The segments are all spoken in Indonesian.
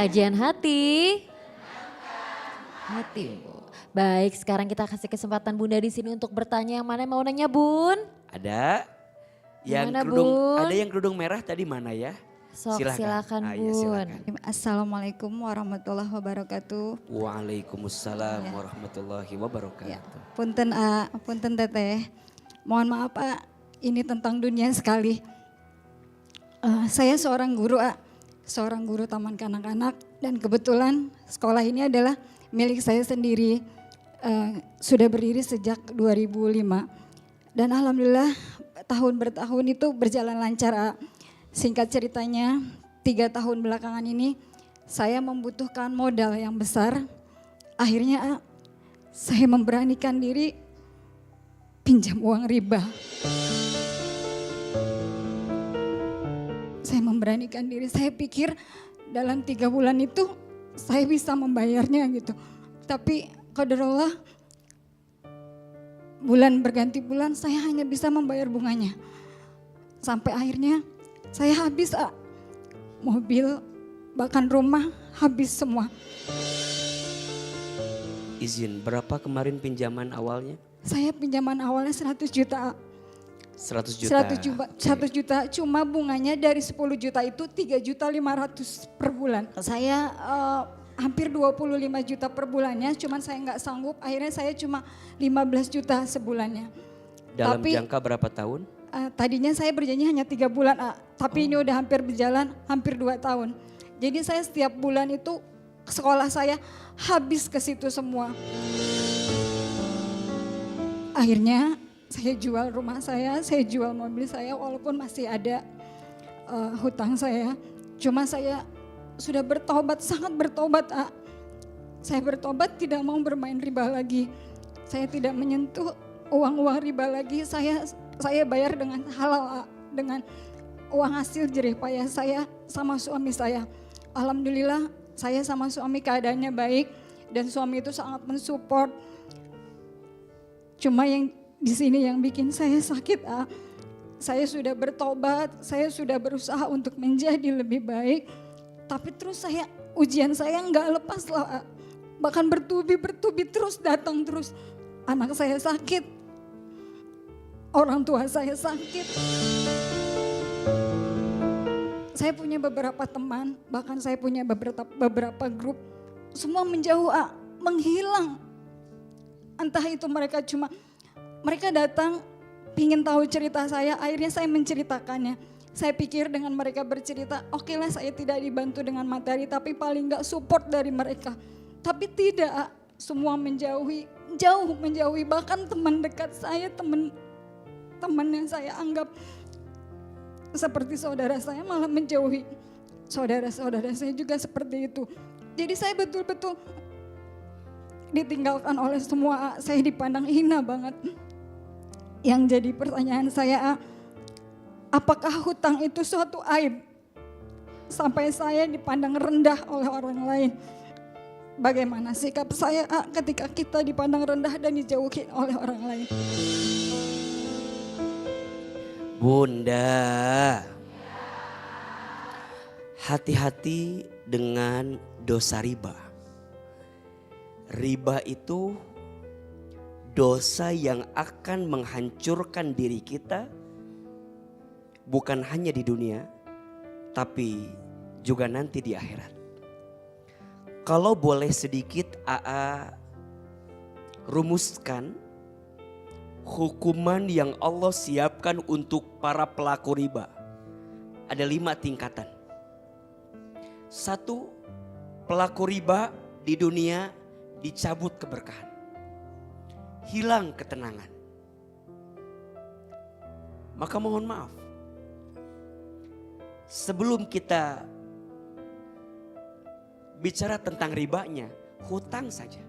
Kajian hati. Hati. Baik, sekarang kita kasih kesempatan Bunda di sini untuk bertanya. Yang mana mau nanya, Bun? Ada yang Mana, kerudung, Bun? ada yang kerudung merah tadi mana ya? Sok silakan, Ah, Bun. ya, silakan. Assalamualaikum warahmatullahi wabarakatuh. Waalaikumsalam Ya. warahmatullahi wabarakatuh. Ya, punten teteh. Mohon maaf ini tentang dunia sekali. Saya seorang guru seorang guru taman kanak-kanak dan kebetulan sekolah ini adalah milik saya sendiri. Sudah berdiri sejak 2005 dan alhamdulillah tahun bertahun itu berjalan lancar. Singkat ceritanya 3 tahun belakangan ini saya membutuhkan modal yang besar. Akhirnya saya memberanikan diri pinjam uang riba. Saya memberanikan diri, saya pikir dalam 3 bulan itu saya bisa membayarnya gitu. Tapi qadarullah bulan berganti bulan saya hanya bisa membayar bunganya. Sampai akhirnya saya habis mobil bahkan rumah habis semua. Izin, berapa kemarin pinjaman awalnya? Saya pinjaman awalnya 100 juta. 100 juta. 100 juta, cuma bunganya dari 10 juta itu 3.500.000 per bulan. Saya hampir 25 juta per bulannya, cuman saya nggak sanggup, akhirnya saya cuma 15 juta sebulannya. Dalam Tapi, jangka berapa tahun? Tadinya saya berjanji hanya 3 bulan, tapi ini udah hampir berjalan hampir 2 tahun. Jadi saya setiap bulan itu sekolah saya habis ke situ semua. Akhirnya saya jual rumah saya jual mobil saya walaupun masih ada hutang saya. Cuma saya sudah bertobat, sangat bertobat. Saya bertobat tidak mau bermain riba lagi. Saya tidak menyentuh uang-uang riba lagi. Saya bayar dengan halal, dengan uang hasil jerih payah saya sama suami saya. Alhamdulillah saya sama suami keadaannya baik dan suami itu sangat mensupport. Cuma yang di sini yang bikin saya sakit, saya sudah bertobat, saya sudah berusaha untuk menjadi lebih baik, tapi terus ujian saya nggak lepas lah, bahkan bertubi terus datang terus. Anak saya sakit, orang tua saya sakit. Saya punya beberapa teman, bahkan saya punya beberapa grup, semua menjauh, menghilang. Entah itu mereka datang pingin tahu cerita saya, akhirnya saya menceritakannya. Saya pikir dengan mereka bercerita, oke lah saya tidak dibantu dengan materi, tapi paling gak support dari mereka. Tapi tidak, semua jauh menjauhi, bahkan teman dekat saya, teman yang saya anggap seperti saudara saya malah menjauhi. Saudara-saudara saya juga seperti itu. Jadi saya betul-betul ditinggalkan oleh semua, saya dipandang hina banget. Yang jadi pertanyaan saya, apakah hutang itu suatu aib? Sampai saya dipandang rendah oleh orang lain. Bagaimana sikap saya ketika kita dipandang rendah dan dijauhi oleh orang lain? Bunda, hati-hati dengan dosa riba. Riba itu dosa yang akan menghancurkan diri kita bukan hanya di dunia tapi juga nanti di akhirat. Kalau boleh sedikit rumuskan hukuman yang Allah siapkan untuk para pelaku riba. Ada 5 tingkatan. 1, pelaku riba di dunia dicabut keberkahan. Hilang ketenangan. Maka mohon maaf. Sebelum kita bicara tentang ribanya, hutang saja.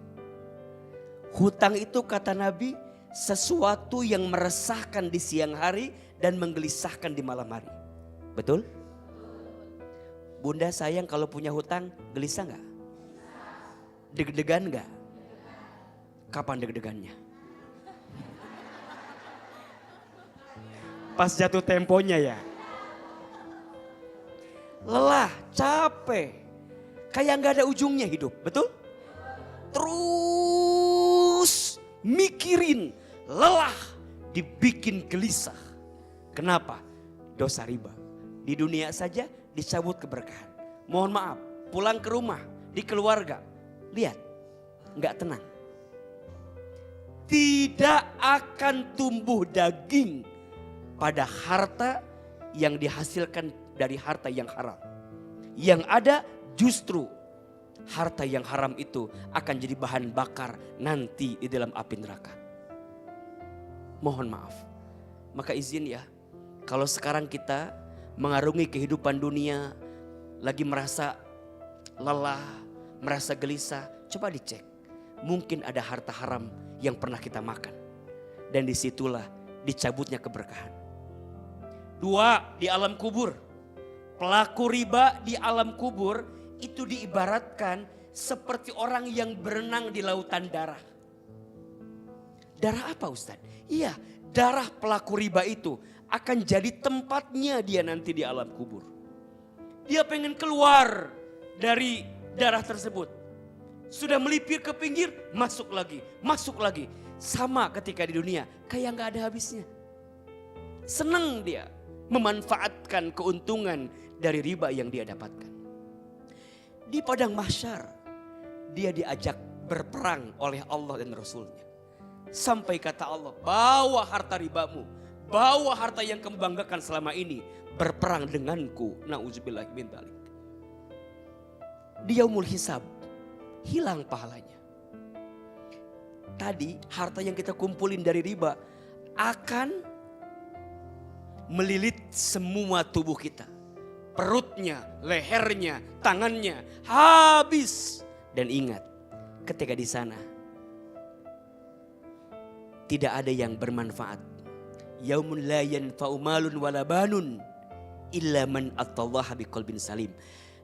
Hutang itu kata Nabi sesuatu yang meresahkan di siang hari dan menggelisahkan di malam hari. Betul? Bunda sayang kalau punya hutang, gelisah gak? Deg-degan gak? Kapan deg-degannya? Pas jatuh temponya ya. Lelah, capek. kayak nggak ada ujungnya hidup, betul? Terus mikirin, lelah, dibikin gelisah. Kenapa? Dosa riba. Di dunia saja dicabut keberkahan. Mohon maaf, pulang ke rumah, di keluarga, lihat, nggak tenang. Tidak akan tumbuh daging pada harta yang dihasilkan dari harta yang haram. Yang ada justru harta yang haram itu akan jadi bahan bakar nanti di dalam api neraka. Mohon maaf. Maka izin ya, kalau sekarang kita mengarungi kehidupan dunia, lagi merasa lelah, merasa gelisah, coba dicek. Mungkin ada harta haram yang pernah kita makan. Dan disitulah dicabutnya keberkahan. 2, di alam kubur. Pelaku riba di alam kubur itu diibaratkan seperti orang yang berenang di lautan darah. Darah apa Ustaz? Iya, darah pelaku riba itu akan jadi tempatnya dia nanti di alam kubur. Dia pengen keluar dari darah tersebut. Sudah melipir ke pinggir, masuk lagi, masuk lagi. Sama ketika di dunia, kayak gak ada habisnya. Senang dia memanfaatkan keuntungan dari riba yang dia dapatkan. Di padang mahsyar, dia diajak berperang oleh Allah dan Rasulnya. Sampai kata Allah, bawa harta ribamu, bawa harta yang kamu banggakan selama ini, berperang denganku. Na'udzubillah min dzalik. Di yaumul hisab, hilang pahalanya. Tadi harta yang kita kumpulin dari riba akan melilit semua tubuh kita. Perutnya, lehernya, tangannya habis. Dan ingat, ketika di sana tidak ada yang bermanfaat. Yaumun la yanfa'u malun wala banun illa man atallaha biqalbin salim.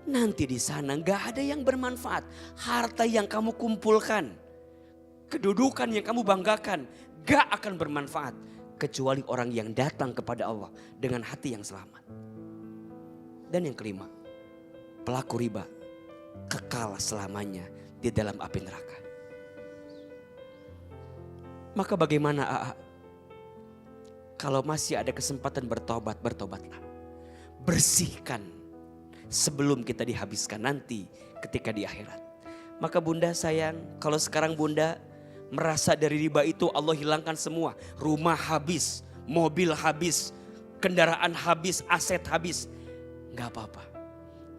Nanti di sana enggak ada yang bermanfaat. Harta yang kamu kumpulkan, kedudukan yang kamu banggakan, enggak akan bermanfaat kecuali orang yang datang kepada Allah dengan hati yang selamat. Dan yang kelima, pelaku riba kekal selamanya di dalam api neraka. Maka bagaimana AA? Kalau masih ada kesempatan bertobat, bertobatlah. Bersihkan sebelum kita dihabiskan nanti ketika di akhirat. Maka bunda sayang, kalau sekarang bunda merasa dari riba itu Allah hilangkan semua. Rumah habis, mobil habis, kendaraan habis, aset habis. Gak apa-apa.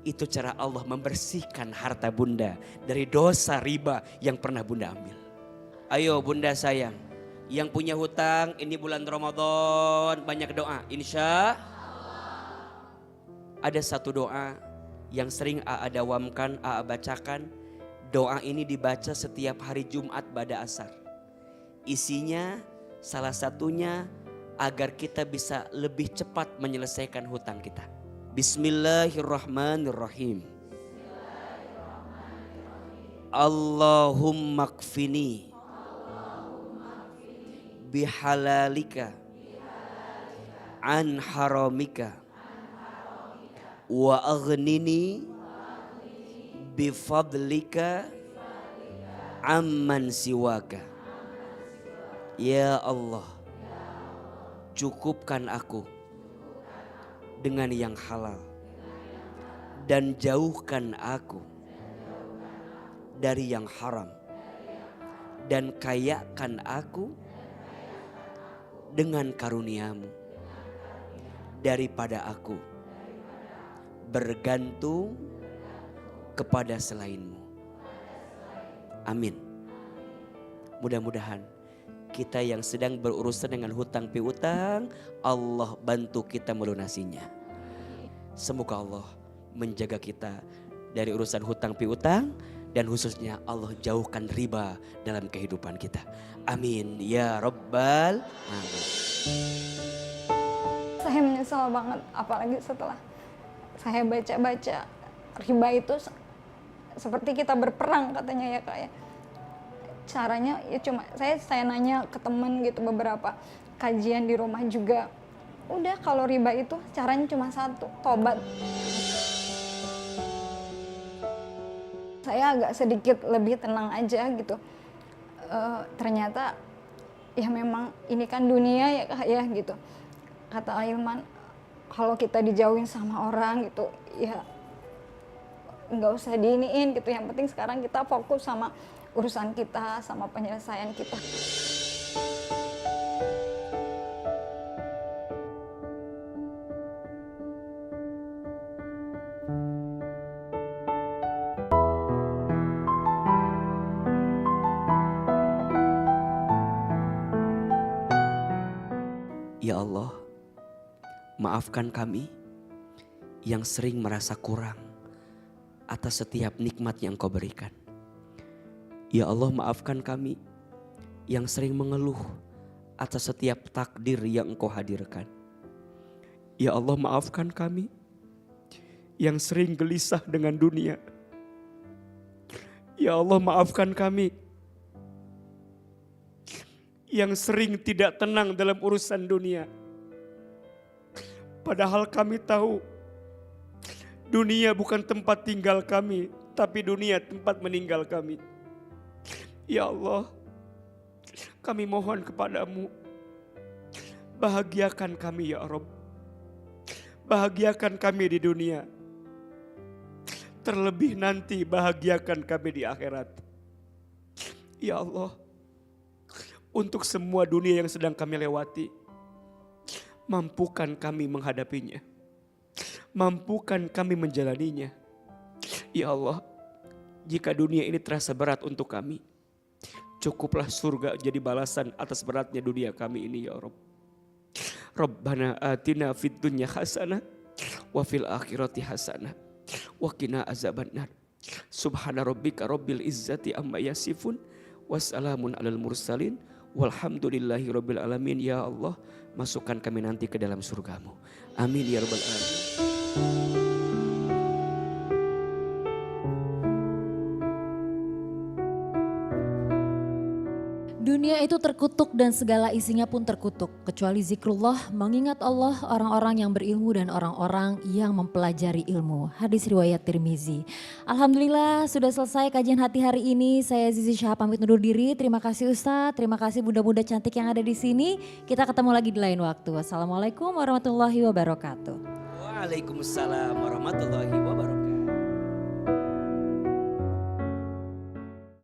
Itu cara Allah membersihkan harta bunda dari dosa riba yang pernah bunda ambil. Ayo bunda sayang, yang punya hutang ini bulan Ramadan banyak doa. Insya Allah. Ada satu doa yang sering AA dawamkan, AA bacakan. Doa ini dibaca setiap hari Jumat pada asar. Isinya salah satunya agar kita bisa lebih cepat menyelesaikan hutang kita. Bismillahirrahmanirrahim. Allahumma kfini bihalalika an haramika wa aghnini bifadlika amman siwaka. Ya Allah, cukupkan aku dengan yang halal dan jauhkan aku dari yang haram, dan kayakan aku dengan karuniamu daripada aku bergantung kepada selainmu. Amin. Mudah-mudahan kita yang sedang berurusan dengan hutang piutang, Allah bantu kita melunasinya. Semoga Allah menjaga kita dari urusan hutang piutang, dan khususnya Allah jauhkan riba dalam kehidupan kita. Amin ya rabbal alamin. Saya menyesal banget, apalagi setelah saya baca-baca riba itu seperti kita berperang katanya ya Kak ya. Caranya ya cuma saya nanya ke teman gitu, beberapa kajian di rumah juga. Udah, kalau riba itu caranya cuma satu, tobat. saya agak sedikit lebih tenang aja gitu. Ternyata ya memang ini kan dunia ya Kak ya gitu. Kata Ailman, kalau kita dijauhin sama orang gitu ya nggak usah diiniin gitu. Yang penting sekarang kita fokus sama urusan kita, sama penyelesaian kita. Ya Allah, maafkan kami yang sering merasa kurang atas setiap nikmat yang Kau berikan. Ya Allah, maafkan kami yang sering mengeluh atas setiap takdir yang Engkau hadirkan. Ya Allah, maafkan kami yang sering gelisah dengan dunia. Ya Allah, maafkan kami yang sering tidak tenang dalam urusan dunia. Padahal kami tahu dunia bukan tempat tinggal kami, tapi dunia tempat meninggal kami. Ya Allah, kami mohon kepadamu, bahagiakan kami ya Rabb. Bahagiakan kami di dunia. Terlebih nanti bahagiakan kami di akhirat. Ya Allah, untuk semua dunia yang sedang kami lewati, mampukan kami menghadapinya. Mampukan kami menjalaninya. Ya Allah, jika dunia ini terasa berat untuk kami, cukuplah surga jadi balasan atas beratnya dunia kami ini ya Rabb. Rabbana atina fid dunya hasanah wa fil akhirati hasanah wa qina azabannar. Subhana rabbika rabbil izzati amma yasifun wassalamun alal mursalin walhamdulillahi rabbil alamin. Ya Allah, masukkan kami nanti ke dalam surgamu. Amin ya rabbal alamin. Dunia itu terkutuk dan segala isinya pun terkutuk. Kecuali zikrullah, mengingat Allah, orang-orang yang berilmu dan orang-orang yang mempelajari ilmu. Hadis riwayat Tirmizi. Alhamdulillah sudah selesai kajian hati hari ini. Saya Zizi Syah pamit undur diri. Terima kasih Ustadz, terima kasih bunda-bunda cantik yang ada di sini. Kita ketemu lagi di lain waktu. Wassalamualaikum warahmatullahi wabarakatuh. Waalaikumsalam warahmatullahi wabarakatuh.